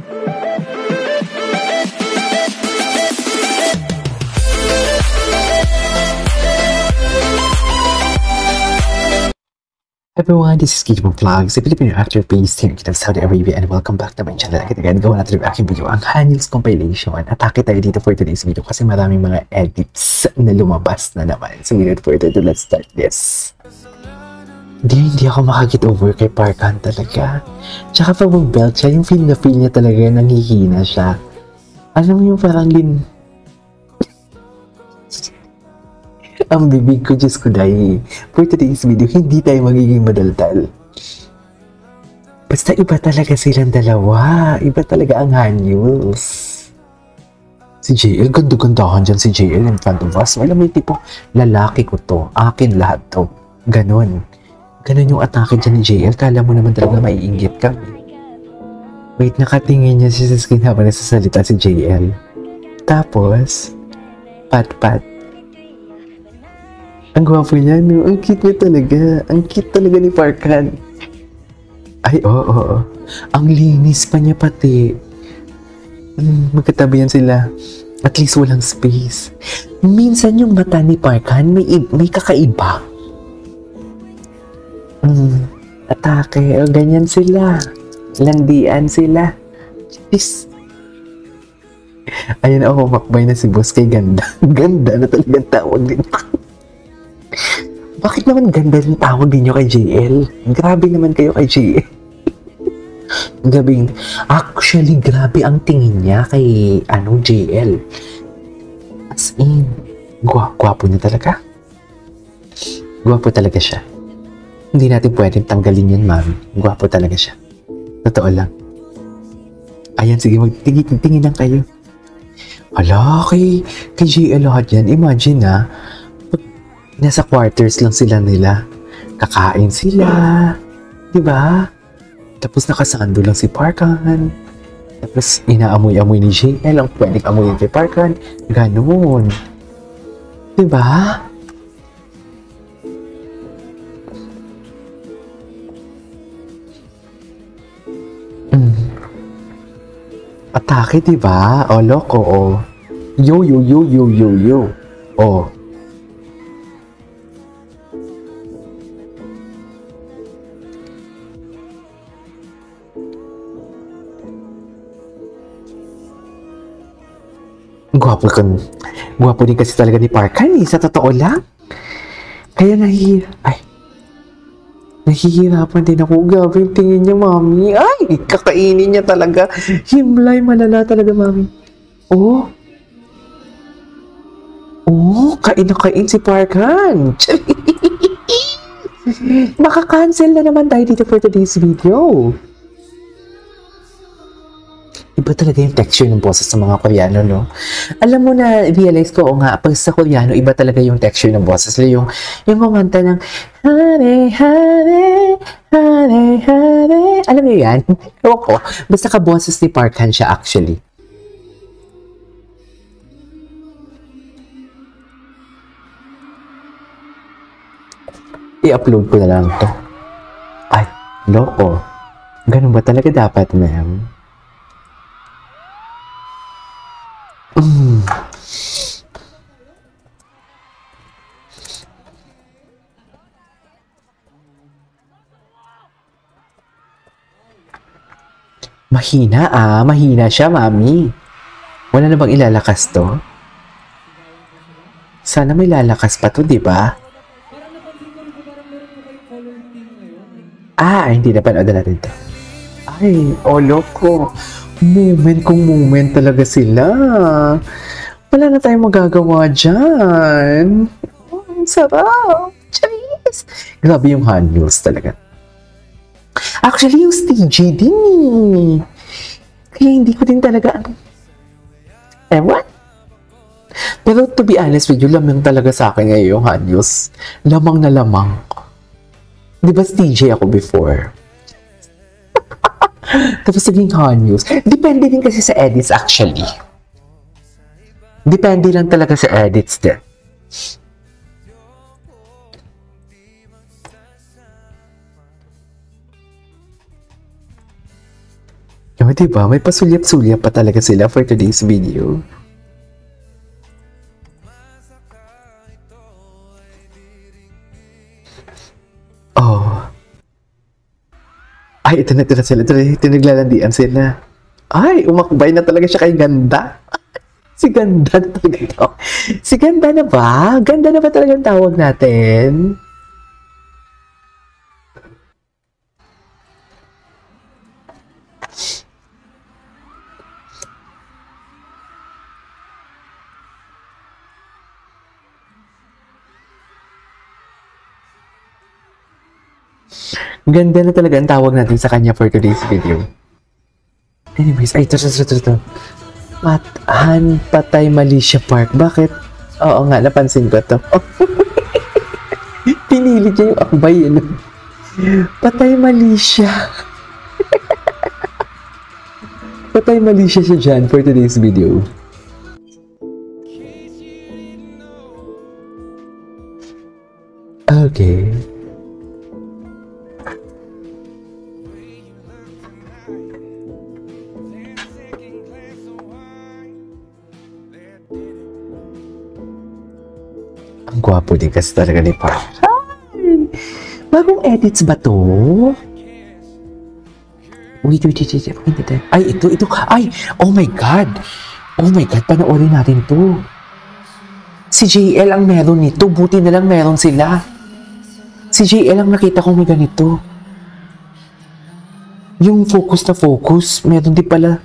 Everyone, this is Kikibong Vlogs, a Filipino actor based here in Saudi Arabia, and welcome back to my channel. Again, gawa natin yung aking video, ang Hanyuls compilation. Atake tayo dito for today's video kasi maraming mga edits na lumabas na naman. So without further ado, let's start this. Hindi ako makaget over kay Parkan talaga. Tsaka pag mag-belt siya, yung feel niya talaga nanghihina siya. Alam mo yung parang ang bibig ko, Diyos ko dahil. For today's video, hindi tayo magiging madaldal. Basta iba talaga silang dalawa. Iba talaga ang Hanyuls. Si JL, ganda-gandahan dyan si JL in front of us. Alam mo yung tipo, lalaki ko to. Akin lahat to. Ganon. Ganon yung atake dyan ni JL. Kala mo naman talaga maiinggit kami. Wait, nakatingin niya siya sa screen habang nasasalita si JL. Tapos, pat-pat. Ang gwapo niya, no? Ang cute niya talaga. Ang cute talaga ni Parkan. Ay, oo. Ang linis pa niya pati. Magkatabi yan sila. At least walang space. Minsan yung mata ni Parkan, may kakaiba. Atake. O, ganyan sila. Landian sila. Jeez. Ayan ako, makbay na si boss kay ganda. Ganda na talagang tawag din. Bakit naman ganda yung tawag din nyo kay JL? Grabe naman kayo kay JL. Actually, grabe ang tingin niya kay JL. As in, gwapo niya talaga. Gwapo talaga siya. Hindi natin pwedeng tanggalin yan, mami. Gwapo talaga siya. Totoo lang. Ayan, sige, magtingin lang kayo. Hala, kay JL lahat yan. Imagine nasa quarters lang sila nila. Kakain sila. Diba? Tapos nakasando lang si Parkan. Tapos inaamoy-amoy ni JL ang pwedeng amoyin kay Parkan. Ganoon. Diba? Atake, diba? O, loko, o. Yo. O. Gwapo din kasi talaga ni Parkan sa totoo lang. Kaya nahihirapan din ako. Grabe yung tingin niya, mami. Ay, kakainin niya talaga. Himlay, malala talaga, mami. Oh, kain na kain si Parkan. Maka-cancel na naman tayo dito for today's video. Iba talaga yung texture ng boses ng mga Koreano, no? Alam mo na, realize ko, nga, pag sa Koreano, iba talaga yung texture ng boses. Yung kumanta ng hare, hare, hare, hare. Alam mo yan? Ewan ko. Basta ka-boses ni Parkan siya, actually. I-upload ko na lang to. Ay, loko. Ganun ba talaga dapat, ma'am? Mahina siya, mami. Wala na bang ilalakas to? Sana may lalakas pa to, di ba? Hindi na panood natin to. Ay, loko. Moment talaga sila. Wala na tayong magagawa dyan. Ang sarap. Charis. Grabe yung Hanyuls talaga. Actually, yung stage din eh. Kaya hindi ko din talaga ewan. Pero to be honest with you, lamang talaga sa akin ngayon yung Hanyuls. Lamang na lamang. Di ba stage ako before? Tapos naging Hanyuls. Depende din kasi sa edits actually. Depende lang talaga sa edits din. O, diba? May pasulyap-sulyap pa talaga sila for today's video. Oh. Ay, ito na sila. Ito naglalandian sila. Ay, umakbay na talaga siya kay Ganda. Si Ganda na talaga ito. Si Ganda na ba? Ganda na ba talaga ang tawag natin? Ganda na talaga ang tawag natin sa kanya for today's video. Anyways, ay, ito. Patay Malicia Park. Bakit? Oo nga, napansin ko to. Pinilit niya yung akbay, ano? Patay Malicia. Patay Malicia siya dyan for today's video. Okay. Ang gwapo din kasi talaga ni Park. Ay! Bagong edits ba to? Wait. Ay, ito. Ay, oh my God. Oh my God, panoorin natin to. Si JL ang meron nito. Buti na lang meron sila. Si JL ang nakita ko may ganito. Yung focus na focus, meron din pala.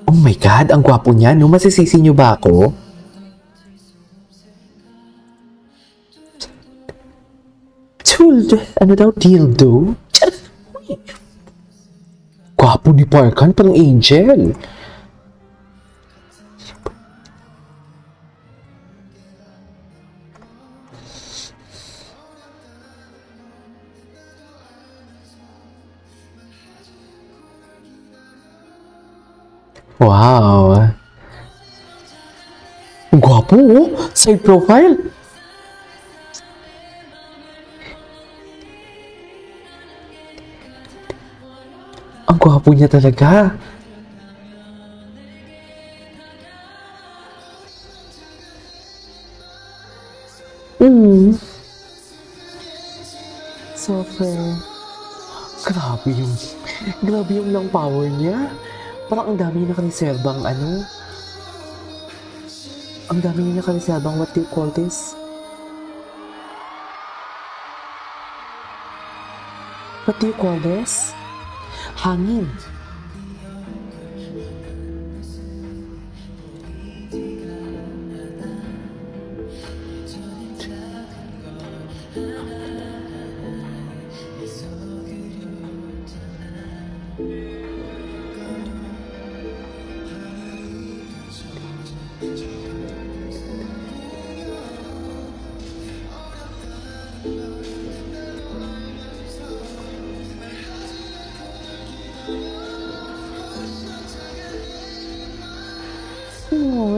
Oh my God, ang gwapo niya. No, masisisi niyo ba ako? Ano daw? Dildo? Gwapo ni Parkan, parang angel. Wow. Gwapo, oh. Side profile. Ang gwapo niya talaga. Sofa. Grabe yung lang power niya. Parang ang dami niya nakareserbang ano. Ang dami niya nakareserbang, what do you call this? What do you call this? Hangin.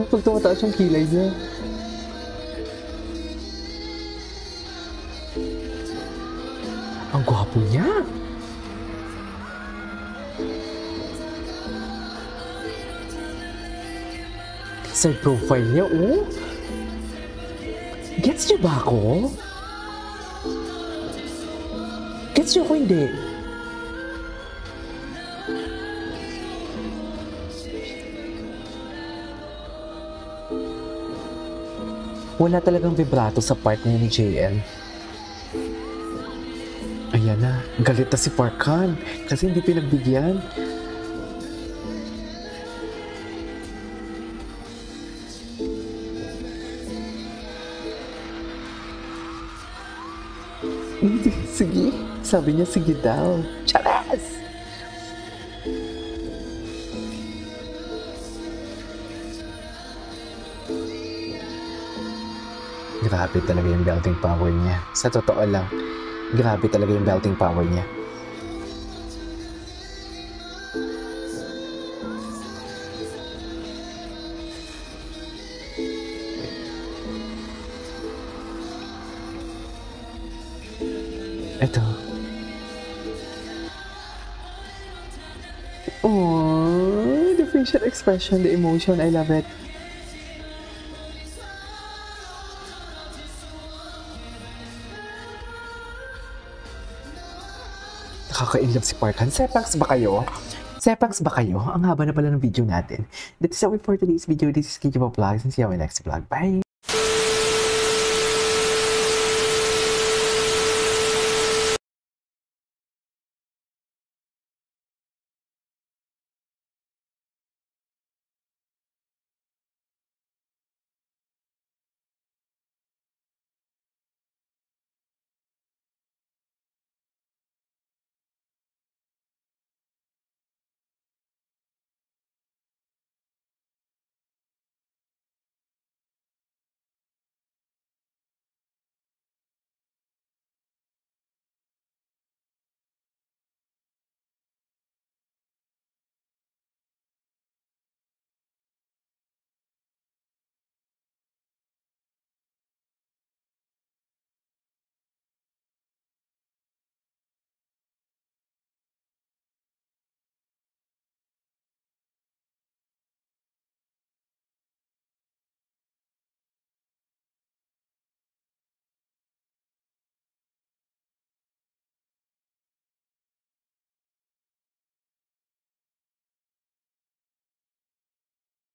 Pag tumataas yung kilay niya. Ang gwapo niya. Side profile niya, oh. Gets niyo ba ako? Gets niyo ako hindi? Wala talagang vibrato sa part na ni JL. Ayan na, galit na si Parkan kasi hindi pinagbigyan. Sige, sabi niya sige daw. Charas! Grabe talaga yung belting power niya. Sa totoo lang, grabe talaga yung belting power niya. Ito. Oh, the facial expression, the emotion, I love it. Nakaka-inlove si Parkan. Sepax ba kayo? Sepax ba kayo? Ang haba na pala ng video natin. That is all for today's video. This is Kiki Vlogs and see you in my next vlog. Bye!